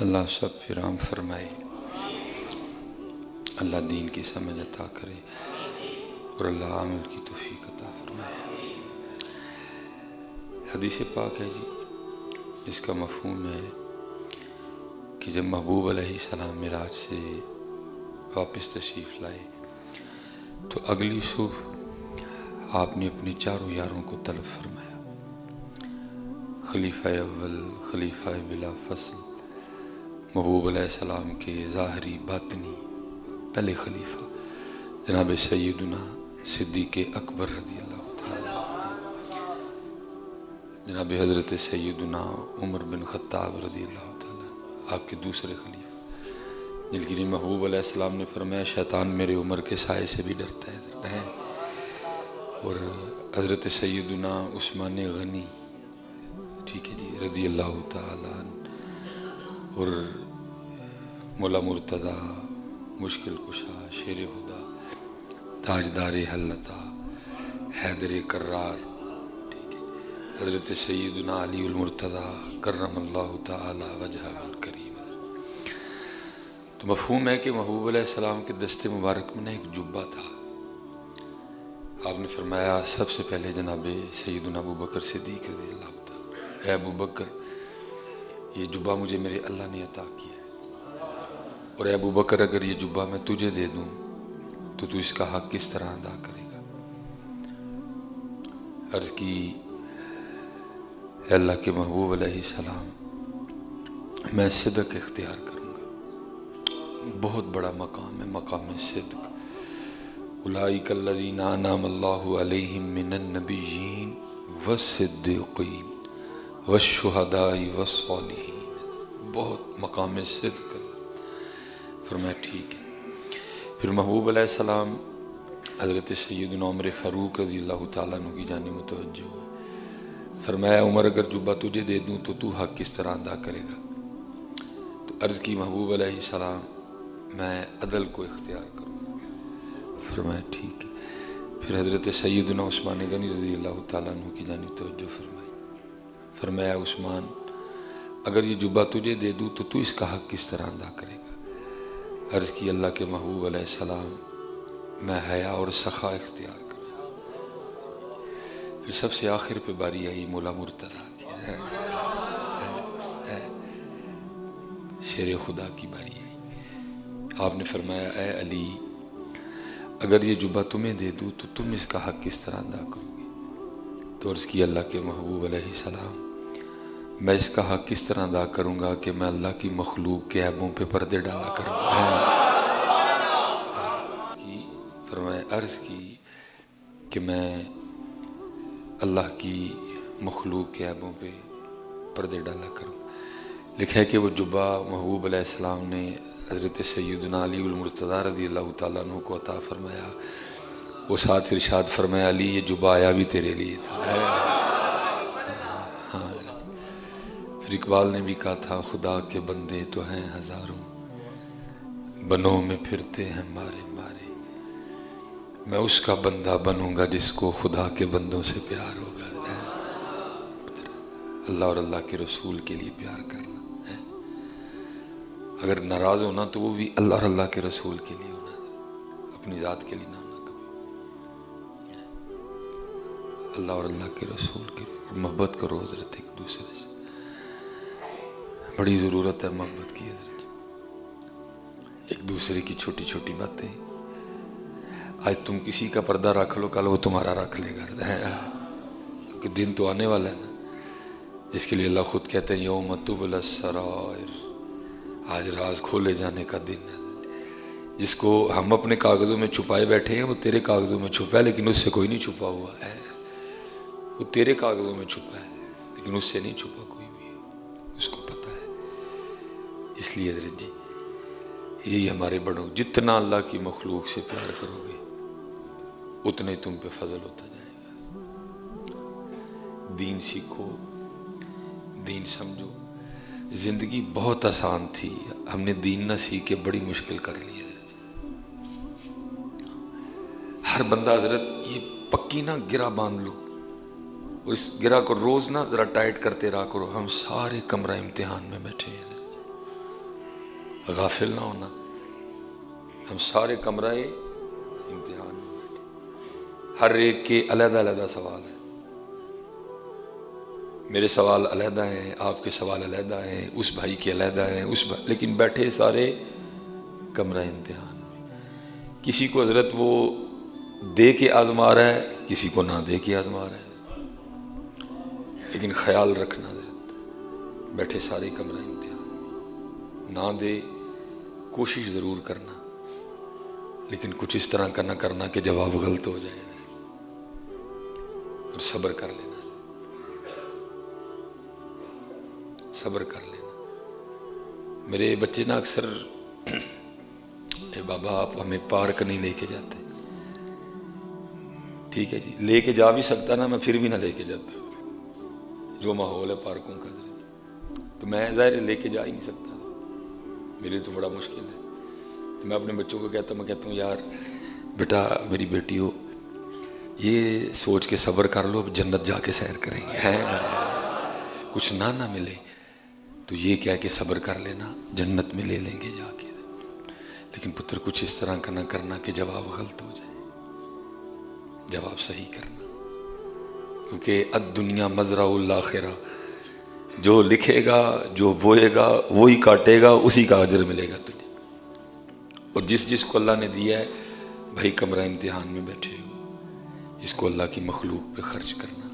اللہ سب فراہم فرمائے، اللہ دین کی سمجھ عطا کرے اور اللہ عمل کی توفیق عطا فرمائے۔ حدیث پاک ہے جی، اس کا مفہوم ہے کہ جب محبوب علیہ السلام معراج سے واپس تشریف لائے تو اگلی صبح آپ نے اپنے چاروں یاروں کو طلب فرمایا، خلیفہ اول، خلیفہ بلا فصل، محبوب علیہ السلام کے ظاہری باطنی پہلے خلیفہ جناب سیدنا صدیق اکبر رضی اللہ تعالی، جناب حضرت سیدنا عمر بن خطاب رضی اللہ تعالی، آپ کے دوسرے خلیفہ جن کی محبوب علیہ السلام نے فرمایا شیطان میرے عمر کے سائے سے بھی ڈرتا ہے، اور حضرت سیدنا عثمان غنی، ٹھیک ہے جی، رضی اللہ تعالی عنہ، اور مولا مرتضی، مشکل کشا، شیر خدا، تاجدار حلتا، حیدر کرار، ٹھیک ہے، حضرت سیدنا علی المرتضی کرم اللہ تعالی وجہہ الکریم۔ تو مفہوم ہے کہ محبوب علیہ السلام کے دست مبارک میں ایک جبہ تھا۔ آپ نے فرمایا سب سے پہلے جناب سیدنا ابو بکر صدیق رضی اللہ تعالی، اے ابو بکر، یہ جبہ مجھے میرے اللہ نے عطا کیا ہے، اور اے ابو بکر اگر یہ جبہ میں تجھے دے دوں تو تو اس کا حق کس طرح ادا کرے گا؟ عرض کی، اے اللہ کے محبوب علیہ السلام، میں صدق اختیار کروں گا۔ بہت بڑا مقام ہے، مقام صدق۔ اولئک الذین انعم اللہ علیہم من النبیین والصدیقین والشہداء والصالحین، بہت مقام صدق۔ فرمایا ٹھیک ہے۔ پھر محبوب علیہ السلام حضرت سیدنا عمر فاروق رضی اللہ تعالیٰ عنہ کی جانب متوجہ ہوئے، فرمایا عمر اگر جبہ تجھے دے دوں تو تو حق کس طرح ادا کرے گا؟ تو عرض کی محبوب علیہ السلام، میں عدل کو اختیار کروں گا۔ فرمایا ٹھیک ہے۔ پھر حضرت سیدنا عثمان غنی رضی اللہ تعالیٰ عنہ کی جانب توجہ فرمائی، فرمایا عثمان اگر یہ جبہ تجھے دے دوں تو تو اس کا حق کس طرح ادا کرے گا؟ عرض کی اللہ کے محبوب علیہ السلام، میں حیا اور سخا اختیار کروں۔ پھر سب سے آخر پہ باری آئی مولا مرتضی کی، شیر خدا کی باری آئی۔ آپ نے فرمایا اے علی، اگر یہ جبہ تمہیں دے دوں تو تم اس کا حق کس طرح ادا کرو گی؟ تو عرض کی اللہ کے محبوب علیہ السلام، میں اس کا حق کس طرح ادا کروں گا کہ میں اللہ کی مخلوق کے عیبوں پہ پردے ڈالا کروں گا۔ فرمایا عرض کی کہ میں اللہ کی مخلوق کے عیبوں پہ پردے ڈالا کروں۔ لکھا ہے کہ وہ جبہ محبوب علیہ السلام نے حضرت سیدنا علی المرتضی رضی اللہ تعالیٰ عنہ کو عطا فرمایا۔ وہ ساتھ ارشاد فرمایا علی یہ جبہ آیا بھی تیرے لیے تھا۔ ہاں، پھر اقبال نے بھی کہا تھا خدا کے بندے تو ہیں ہزاروں، بنوں میں پھرتے ہیں مارے مارے، میں اس کا بندہ بنوں گا جس کو خدا کے بندوں سے پیار ہوگا۔ اللہ اور اللہ کے رسول کے لیے پیار کرنا ہے، اگر ناراض ہونا تو وہ بھی اللہ اور اللہ کے رسول کے لیے ہونا، اپنی ذات کے لیے نہ ہونا کبھی۔ اللہ اور اللہ کے رسول کے لیے محبت کرو حضرت ایک دوسرے سے، بڑی ضرورت ہے محبت کی حضرت، ایک دوسرے کی چھوٹی چھوٹی باتیں۔ آج تم کسی کا پردہ رکھ لو، کل وہ تمہارا رکھ لے گا، کیونکہ دن تو آنے والا ہے نا، جس کے لیے اللہ خود کہتے ہیں یوم تبلی السرائر، آج راز کھولے جانے کا دن ہے۔ جس کو ہم اپنے کاغذوں میں چھپائے بیٹھے ہیں وہ تیرے کاغذوں میں چھپا ہے، لیکن اس سے کوئی نہیں چھپا ہوا ہے۔ وہ تیرے کاغذوں میں چھپا ہے لیکن اس سے نہیں چھپا کوئی بھی، اس کو پتہ ہے۔ اس لیے حضرت جی یہی ہمارے بڑوں، جتنا اللہ کی مخلوق سے پیار کرو گے اتنے تم پہ فضل ہوتا جائے گا۔ دین سیکھو، دین سمجھو۔ زندگی بہت آسان تھی، ہم نے دین نہ سیکھ کے بڑی مشکل کر لی ہے۔ ہر بندہ حضرت یہ پکی نہ گرہ باندھ لو، اور اس گرہ کو روز نہ ذرا ٹائٹ کرتے رہا کرو۔ ہم سارے کمرہ امتحان میں بیٹھے ہیں، غافل نہ ہونا. ہم سارے کمرہ امتحان میں بیٹھے، ہر ایک کے علیحدہ علیحدہ سوال ہیں. میرے سوال علیحدہ ہیں، آپ کے سوال علیحدہ ہیں، اس بھائی کے علیحدہ ہیں، لیکن بیٹھے سارے کمرہ امتحان میں. کسی کو حضرت وہ دے کے آزما رہا ہے، کسی کو نہ دے کے آزما رہا ہے. لیکن خیال رکھنا حضرت، بیٹھے سارے کمرہ امتحان میں، نہ دے کوشش ضرور کرنا، لیکن کچھ اس طرح کا نہ کرنا کہ جواب غلط ہو جائے، اور صبر کر لینا، صبر کر لینا. میرے بچے نا اکثر اے بابا آپ ہمیں پارک نہیں لے کے جاتے. ٹھیک ہے جی، لے کے جا بھی سکتا نا، میں پھر بھی نہ لے کے جاتا، جو ماحول ہے پارکوں کا تو میں ظاہر لے کے جا ہی نہیں سکتا، میرے لیے تو بڑا مشکل ہے. تو میں اپنے بچوں کو کہتا ہوں یار بیٹا میری بیٹی ہو، یہ سوچ کے صبر کر لو، اب جنت جا کے سیر کریں گے. کچھ نہ ملے تو یہ کہہ کے صبر کر لینا، جنت میں لے لیں گے جا کے. لیکن پتر کچھ اس طرح کا نہ کرنا کہ جواب غلط ہو جائے، جواب صحیح کرنا. کیونکہ الدنیا مزرعہ الآخرہ، جو لکھے گا، جو بوئے گا وہی کاٹے گا، اسی کا اجر ملے گا تجھے. اور جس کو اللہ نے دیا ہے بھائی کمرہ امتحان میں بیٹھے ہو، اس کو اللہ کی مخلوق پہ خرچ کرنا،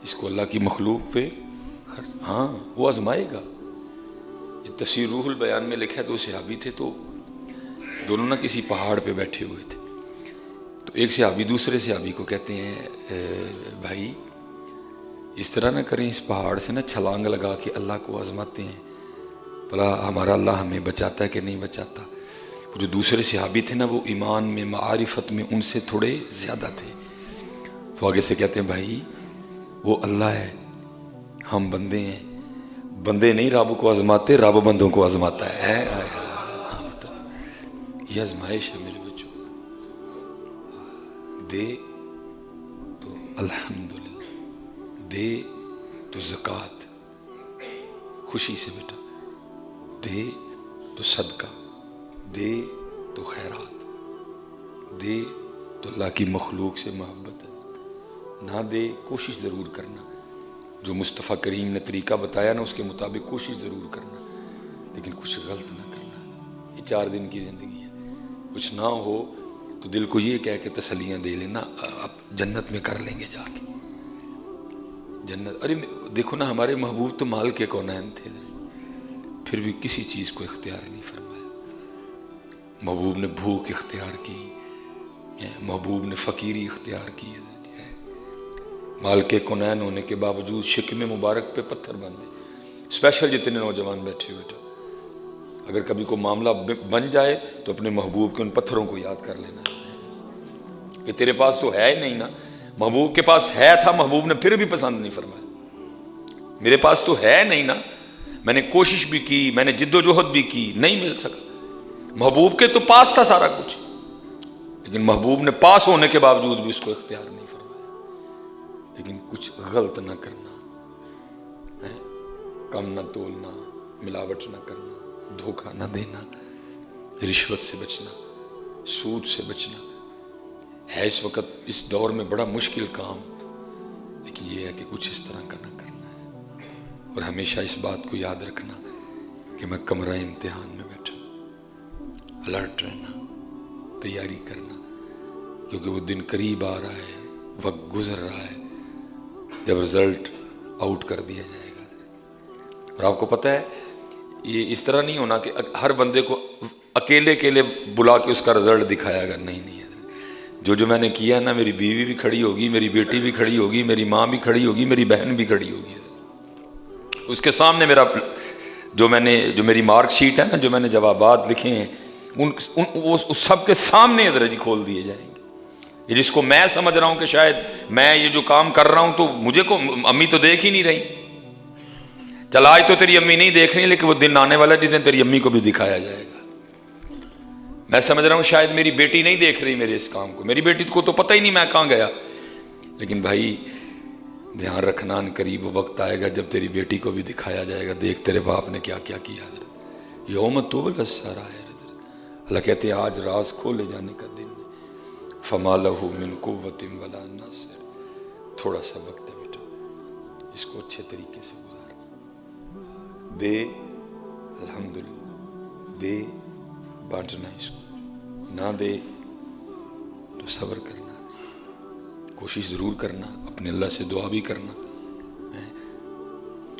اس کو اللہ کی مخلوق پہ خرچ. ہاں وہ آزمائے گا. یہ تفسیر روح البیان میں لکھا ہے، دو صحابی تھے، تو دونوں نہ کسی پہاڑ پہ بیٹھے ہوئے تھے. تو ایک صحابی دوسرے صحابی کو کہتے ہیں بھائی اس طرح نہ کریں، اس پہاڑ سے نہ چھلانگ لگا کے اللہ کو آزماتے ہیں، بھلا ہمارا اللہ ہمیں بچاتا ہے کہ نہیں بچاتا. جو دوسرے صحابی تھے نا، وہ ایمان میں معرفت میں ان سے تھوڑے زیادہ تھے. تو آگے سے کہتے ہیں بھائی وہ اللہ ہے، ہم بندے ہیں، بندے نہیں رب کو آزماتے، رب بندوں کو آزماتا ہے. یہ آزمائش ہے میرے بچوں. دے تو الحمدللہ، دے تو زکوٰۃ خوشی سے بیٹا، دے تو صدقہ، دے تو خیرات، دے تو اللہ کی مخلوق سے محبت ہے. نہ دے کوشش ضرور کرنا، جو مصطفیٰ کریم نے طریقہ بتایا نا اس کے مطابق کوشش ضرور کرنا، لیکن کچھ غلط نہ کرنا. یہ 4 دن کی زندگی ہے، کچھ نہ ہو تو دل کو یہ کہہ کے تسلیاں دے لینا اب جنت میں کر لیں گے جا کے جنت. ارے دیکھو نا، ہمارے محبوب تو مال کے کونین تھے، پھر بھی کسی چیز کو اختیار نہیں فرمایا. محبوب نے بھوک اختیار کی، محبوب نے فقیری اختیار کی، مال کے کونین ہونے کے باوجود شکم مبارک پہ پتھر باندھے. اسپیشل جتنے نوجوان بیٹھے ہوئے، اگر کبھی کوئی معاملہ بن جائے تو اپنے محبوب کے ان پتھروں کو یاد کر لینا کہ تیرے پاس تو ہے ہی نہیں نا. محبوب کے پاس ہے تھا، محبوب نے پھر بھی پسند نہیں فرمایا. میرے پاس تو ہے نہیں نا، میں نے کوشش بھی کی، میں نے جد و جہد بھی کی، نہیں مل سکا. محبوب کے تو پاس تھا سارا کچھ، لیکن محبوب نے پاس ہونے کے باوجود بھی اس کو اختیار نہیں فرمایا. لیکن کچھ غلط نہ کرنا، کم نہ تولنا، ملاوٹ نہ کرنا، دھوکہ نہ دینا، رشوت سے بچنا، سود سے بچنا. ہے اس وقت اس دور میں بڑا مشکل کام، لیکن یہ ہے کہ کچھ اس طرح کا نہ کرنا ہے. اور ہمیشہ اس بات کو یاد رکھنا کہ میں کمرہ امتحان میں بیٹھا، الرٹ رہنا، تیاری کرنا، کیونکہ وہ دن قریب آ رہا ہے، وقت گزر رہا ہے جب رزلٹ آؤٹ کر دیا جائے گا. اور آپ کو پتہ ہے یہ اس طرح نہیں ہونا کہ ہر بندے کو اکیلے بلا کے اس کا رزلٹ دکھایا گا. نہیں، جو میں نے کیا نا، میری بیوی بھی کھڑی ہوگی، میری بیٹی بھی کھڑی ہوگی، میری ماں بھی کھڑی ہوگی، میری بہن بھی کھڑی ہوگی. اس کے سامنے میرا جو میری مارک شیٹ ہے نا، جو میں نے جوابات لکھے ہیں، وہ سب کے سامنے حضرت جی کھول دیے جائیں گے. یہ جس کو میں سمجھ رہا ہوں کہ شاید میں یہ جو کام کر رہا ہوں تو مجھے کو امی تو دیکھ ہی نہیں رہی، چل آج تو تیری امی نہیں دیکھ رہی، لیکن وہ دن آنے والا جس دن تیری امی کو بھی دکھایا جائے گا. میں سمجھ رہا ہوں شاید میری بیٹی نہیں دیکھ رہی میرے اس کام کو، میری بیٹی کو تو پتہ ہی نہیں میں کہاں گیا، لیکن بھائی دھیان رکھنا ان قریب وقت آئے گا جب تیری بیٹی کو بھی دکھایا جائے گا، دیکھ تیرے باپ نے کیا کیا کیا حضرت، یوم تبلی السرائر حضرت۔ اللہ کہتے ہیں آج راز کھولے جانے کا دن ہے، فما لہ من قوت ولا ناصر۔ تھوڑا سا وقت ہے بیٹا، اس کو اچھے طریقے سے گزارنا، دے الحمدللہ، دے بانٹنا، اس کو نہ دے تو صبر کرنا، کوشش ضرور کرنا، اپنے اللہ سے دعا بھی کرنا،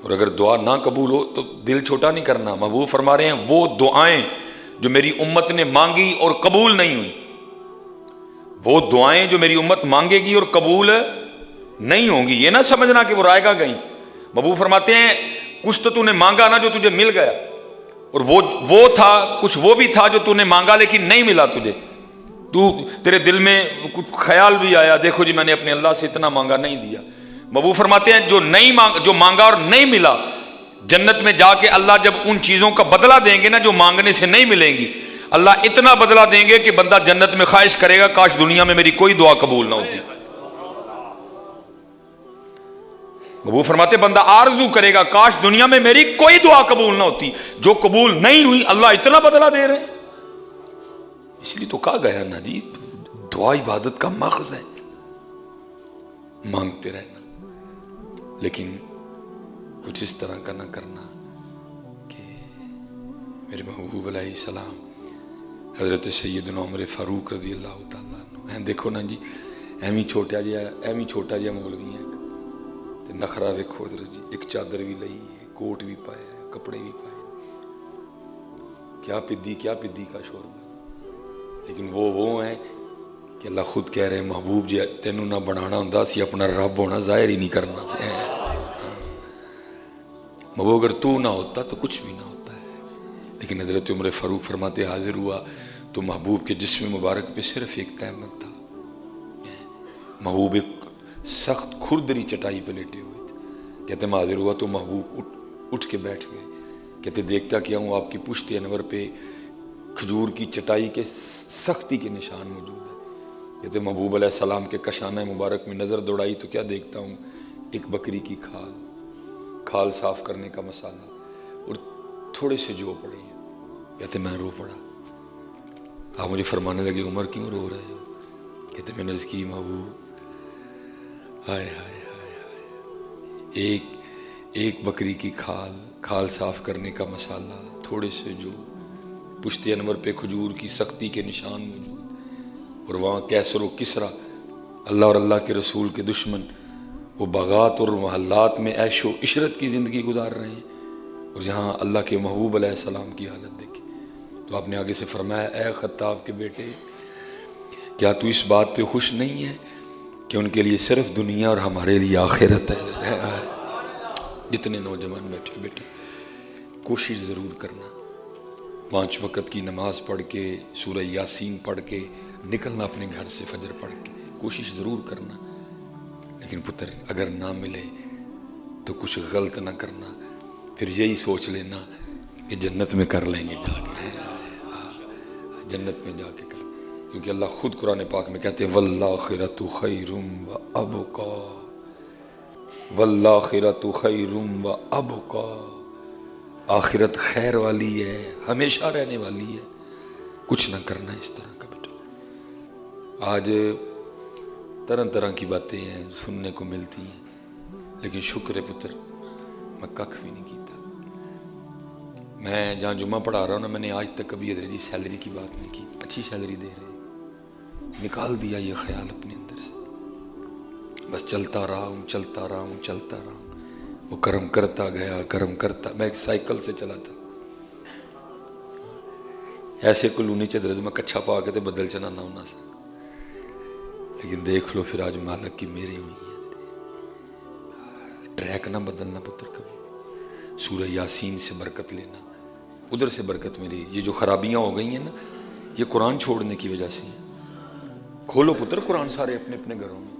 اور اگر دعا نہ قبول ہو تو دل چھوٹا نہیں کرنا۔ محبوب فرما رہے ہیں وہ دعائیں جو میری امت نے مانگی اور قبول نہیں ہوئی، وہ دعائیں جو میری امت مانگے گی اور قبول نہیں ہوں گی، یہ نہ سمجھنا کہ وہ رائے گا گئیں۔ محبوب فرماتے ہیں کچھ تو نے مانگا نا جو تجھے مل گیا، اور وہ تھا، کچھ وہ بھی تھا جو تو نے مانگا لیکن نہیں ملا تجھے، تیرے دل میں کچھ خیال بھی آیا، دیکھو جی میں نے اپنے اللہ سے اتنا مانگا نہیں دیا۔ محبوب فرماتے ہیں جو مانگا اور نہیں ملا، جنت میں جا کے اللہ جب ان چیزوں کا بدلہ دیں گے نا جو مانگنے سے نہیں ملیں گی، اللہ اتنا بدلہ دیں گے کہ بندہ جنت میں خواہش کرے گا کاش دنیا میں میری کوئی دعا قبول نہ ہوتی۔ محبوب فرماتے بندہ آرزو کرے گا کاش دنیا میں میری کوئی دعا قبول نہ ہوتی، جو قبول نہیں ہوئی اللہ اتنا بدلہ دے رہے ہیں۔ اس لیے تو کہا گیا نا جی دعا عبادت کا مغز ہے، مانگتے رہنا، لیکن کچھ اس طرح کا نہ کرنا کہ میرے محبوب علیہ السلام حضرت سیدنا عمر فاروق رضی اللہ تعالیٰ عنہ، دیکھو نا جی ایویں چھوٹا جہا مولوی ہے تے نخرا ویکھو حضرت جی، ایک چادر بھی لئی ہے، کوٹ بھی پایا، کپڑے بھی پائے، کیا پدی کا شور، لیکن وہ ہیں کہ اللہ خود کہہ رہے ہیں محبوب جی تینوں نہ بنانا ہوں سی اپنا رب ہونا ظاہر ہی نہیں کرنا، محبوب اگر تو نہ ہوتا تو کچھ بھی نہ ہوتا ہے۔ لیکن حضرت عمر فاروق فرماتے حاضر ہوا تو محبوب کے جسم مبارک پہ صرف ایک تہمت تھا، محبوب ایک سخت کھردری چٹائی پہ لیٹے ہوئے تھے، کہتے میں حاضر ہوا تو محبوب اٹھ کے بیٹھ گئے، کہتے دیکھتا کیا ہوں آپ کی پشت انور پہ کھجور کی چٹائی کے سختی کے نشان موجود ہے۔ کہتے محبوب علیہ السلام کے کشانہ مبارک میں نظر دوڑائی تو کیا دیکھتا ہوں، ایک بکری کی کھال صاف کرنے کا مسالہ اور تھوڑے سے جو پڑے ہیں۔ کہتے میں رو پڑا، آپ مجھے فرمانے لگے عمر کیوں رو رہے ہو؟ کہتے میں نے عرض کی محبوب ہائے ہائے ہائے ہائے، ایک بکری کی کھال صاف کرنے کا مسالہ، تھوڑے سے جو، پشت انور پہ کھجور کی سختی کے نشان موجود، اور وہاں کیسر و کسرا اللہ اور اللہ کے رسول کے دشمن وہ باغات اور محلات میں عیش و عشرت کی زندگی گزار رہے ہیں، اور یہاں اللہ کے محبوب علیہ السلام کی حالت دیکھی تو آپ نے آگے سے فرمایا اے خطاب کے بیٹے کیا تو اس بات پہ خوش نہیں ہے کہ ان کے لیے صرف دنیا اور ہمارے لیے آخرت ہے؟ جتنے نوجوان بیٹھے کوشش ضرور کرنا، 5 وقت کی نماز پڑھ کے سورہ یاسین پڑھ کے نکلنا اپنے گھر سے، فجر پڑھ کے کوشش ضرور کرنا، لیکن پتر اگر نہ ملے تو کچھ غلط نہ کرنا، پھر یہی سوچ لینا کہ جنت میں کر لیں گے جا کے، جنت میں جا کے کر، کیونکہ اللہ خود قرآن پاک میں کہتے ہیں والآخرۃ خیر وابقیٰ، والآخرۃ خیر وابقیٰ، آخرت خیر والی ہے، ہمیشہ رہنے والی ہے، کچھ نہ کرنا اس طرح کا بیٹا۔ آج طرح طرح کی باتیں ہیں سننے کو ملتی ہیں، لیکن شکر ہے پتر میں ککھ بھی نہیں کیتا۔ میں جہاں جمعہ پڑھا رہا ہوں نا، میں نے آج تک کبھی حضرت جی سیلری کی بات نہیں کی، اچھی سیلری دے رہے، نکال دیا یہ خیال اپنے اندر سے، بس چلتا رہا ہوں، وہ کرم کرتا گیا، میں ایک سائیکل سے چلا تھا، ایسے کلو نیچے درج میں کچھا پا کے تے بدل چلانا ہونا سا، لیکن دیکھ لو پھر آج مالک کی میرے ہوئی ہے، ٹریک نہ بدلنا پتر کبھی، سورہ یاسین سے برکت لینا، ادھر سے برکت ملی۔ یہ جو خرابیاں ہو گئی ہیں نا، یہ قرآن چھوڑنے کی وجہ سے ہیں۔ کھولو پتر قرآن سارے اپنے اپنے گھروں میں،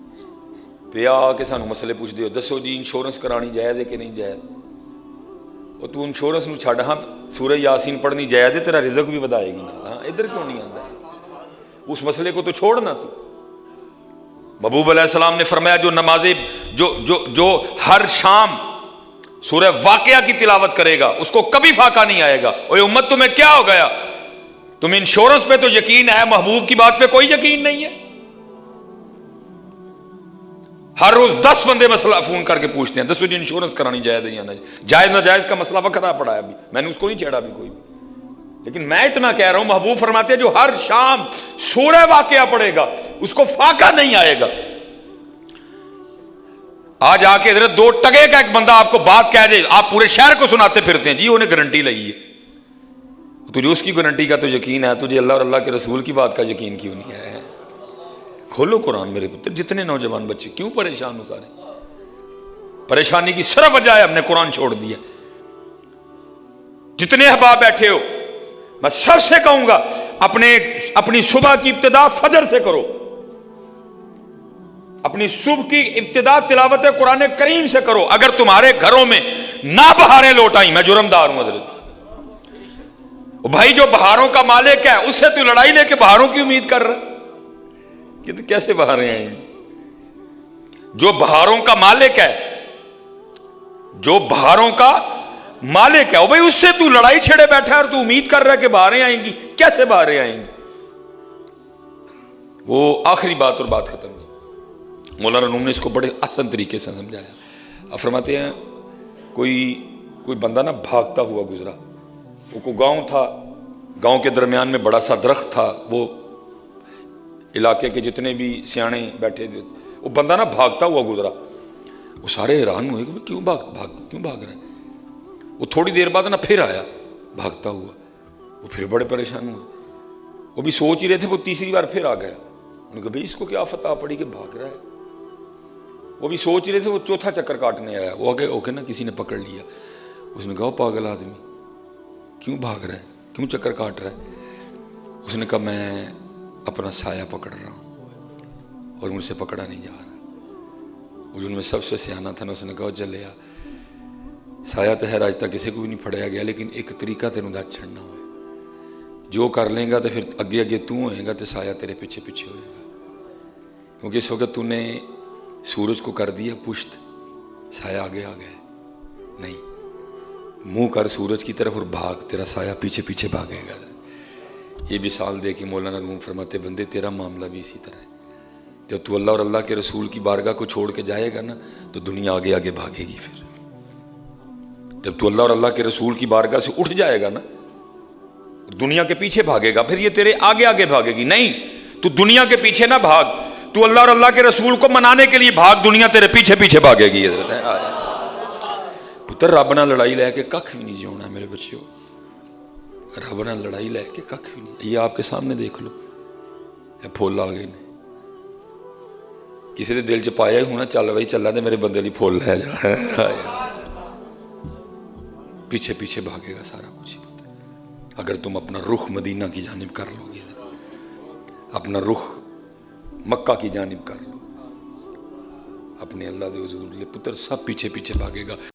پہ آ کے سانو مسئلے پوچھ دیو، دسو جی انشورنس کرانی جائز ہے کہ نہیں جائز، اور تو انشورنس نو چھڈ، ہاں سورہ یاسین پڑھنی جائز ہے، تیرا رزق بھی ودائے گی نا، ہاں ادھر کیوں نہیں آندا، اس مسئلے کو تو چھوڑنا، تو محبوب علیہ السلام نے فرمایا جو نمازیں جو ہر شام سورہ واقعہ کی تلاوت کرے گا اس کو کبھی فاقہ نہیں آئے گا. اور امت تمہیں کیا ہو گیا؟ تم انشورنس پہ تو یقین ہے، محبوب کی بات پہ کوئی یقین نہیں ہے. ہر روز 10 بندے مسئلہ فون کر کے پوچھتے ہیں 10 بجے انشورنس کرانی جائز ہے یا نہیں. جائز ناجائز کا مسئلہ وقت پڑا ہے ابھی، میں نے اس کو نہیں چھیڑا ابھی کوئی بھی. لیکن میں اتنا کہہ رہا ہوں محبوب فرماتے ہیں جو ہر شام سورہ واقعہ پڑھے گا اس کو فاقہ نہیں آئے گا. آج آ کے حضرت 2 ٹکے کا ایک بندہ آپ کو بات کہہ دے، آپ پورے شہر کو سناتے پھرتے ہیں جی انہیں گارنٹی لئی ہے. تجھے اس کی گارنٹی کا تو یقین ہے، تجھے اللہ اور اللہ کے رسول کی بات کا یقین کیوں نہیں ہے؟ کھولو قرآن میرے پتر. جتنے نوجوان بچے کیوں پریشان ہو سارے؟ پریشانی کی صرف وجہ ہے ہم نے قرآن چھوڑ دیا. جتنے احباب بیٹھے ہو میں سب سے کہوں گا اپنی صبح کی ابتدا فجر سے کرو. اپنی صبح کی ابتدا تلاوت قرآن کریم سے کرو. اگر تمہارے گھروں میں نہ بہاریں لوٹ آئیں، میں جرمدار ہوں حضرت. بھائی جو بہاروں کا مالک ہے اس سے تو لڑائی لے کے بہاروں کی امید کر رہا ہے، یہ تو کیسے بہاریں آئیں گی؟ جو بہاروں کا مالک ہے، جو بہاروں کا مالک ہے، بھائی اس سے تو لڑائی چھڑے بیٹھا ہے اور تو امید کر رہا ہے کہ بہاریں آئیں گی. کیسے بہاریں آئیں گی؟ وہ آخری بات اور بات ختم. مولانا روم نے اس کو بڑے آسان طریقے سے سمجھایا. اب فرماتے ہیں کوئی بندہ نا بھاگتا ہوا گزرا. وہ کوئی گاؤں تھا، گاؤں کے درمیان میں بڑا سا درخت تھا. وہ علاقے کے جتنے بھی سیانے بیٹھے تھے، وہ بندہ نا بھاگتا ہوا گزرا. وہ سارے حیران ہوئے کہ کیوں بھاگ رہا ہے. وہ تھوڑی دیر بعد نا پھر آیا بھاگتا ہوا. وہ پھر بڑے پریشان ہوئے. وہ بھی سوچ ہی رہے تھے، وہ تیسری بار پھر آ گیا. انہوں نے کہا بھائی اس کو کیا فتح پڑی کہ بھاگ رہا ہے. وہ بھی سوچ رہے تھے، وہ چوتھا چکر کاٹنے آیا. وہ آگے اوکے نا کسی نے پکڑ لیا. اس نے کہا پاگل آدمی کیوں بھاگ رہا ہے، کیوں چکر کاٹ رہا ہے؟ اس نے کہا میں اپنا سایہ پکڑ رہا ہوں اور مجھ سے پکڑا نہیں جا رہا. وہ جو ان میں سب سے سیانہ تھا نا، اس نے کہا چلے سایہ تو ہے آج تک کسی کو بھی نہیں پھڑایا گیا، لیکن ایک طریقہ تینوں دا چھڑنا ہوا. جو کر لیں گا تو پھر اگے تو ہوئے گا تو سایہ تیرے پیچھے ہوئے گا. کیونکہ اس وقت تو نے سورج کو کر دیا پشت، سایہ آگے آ گیا. نہیں، منہ کر سورج کی طرف اور بھاگ، تیرا سایہ پیچھے بھاگے گا. یہ مثال دے کے مولانا روم فرماتے بندے تیرا معاملہ بھی اسی طرح ہے. جب تو اللہ اور اللہ کے رسول کی بارگاہ کو چھوڑ کے جائے گا نا تو دنیا آگے بھاگے گی. پھر جب تو اللہ اور اللہ کے رسول کی بارگاہ سے اٹھ جائے گا نا، دنیا کے پیچھے بھاگے گا، پھر یہ تیرے آگے بھاگے گی. نہیں، تو دنیا کے پیچھے نہ بھاگ، تو اللہ اور اللہ کے رسول کو منانے کے لیے بھاگ. دنیا تیرے پیچھے بھاگے گی. حضرت پتر رب نہ لڑائی لے کے ککھ بھی نہیں جیونا میرے بچیو. رب نہ لڑائی لے کے ککھ بھی نہیں. یہ آپ کے سامنے دیکھ لو، یہ پھول آ گئے نے. کسی دے دل چ پایا ہی ہونا چل بھائی چلا دے میرے بندے لی پھول لے جا. پیچھے بھاگے گا سارا کچھ. اگر تم اپنا رخ مدینہ کی جانب کر لو گے، اپنا رخ مکہ کی جانب کر لو، اپنے اللہ دے حضور لے پتر سب پیچھے بھاگے گا.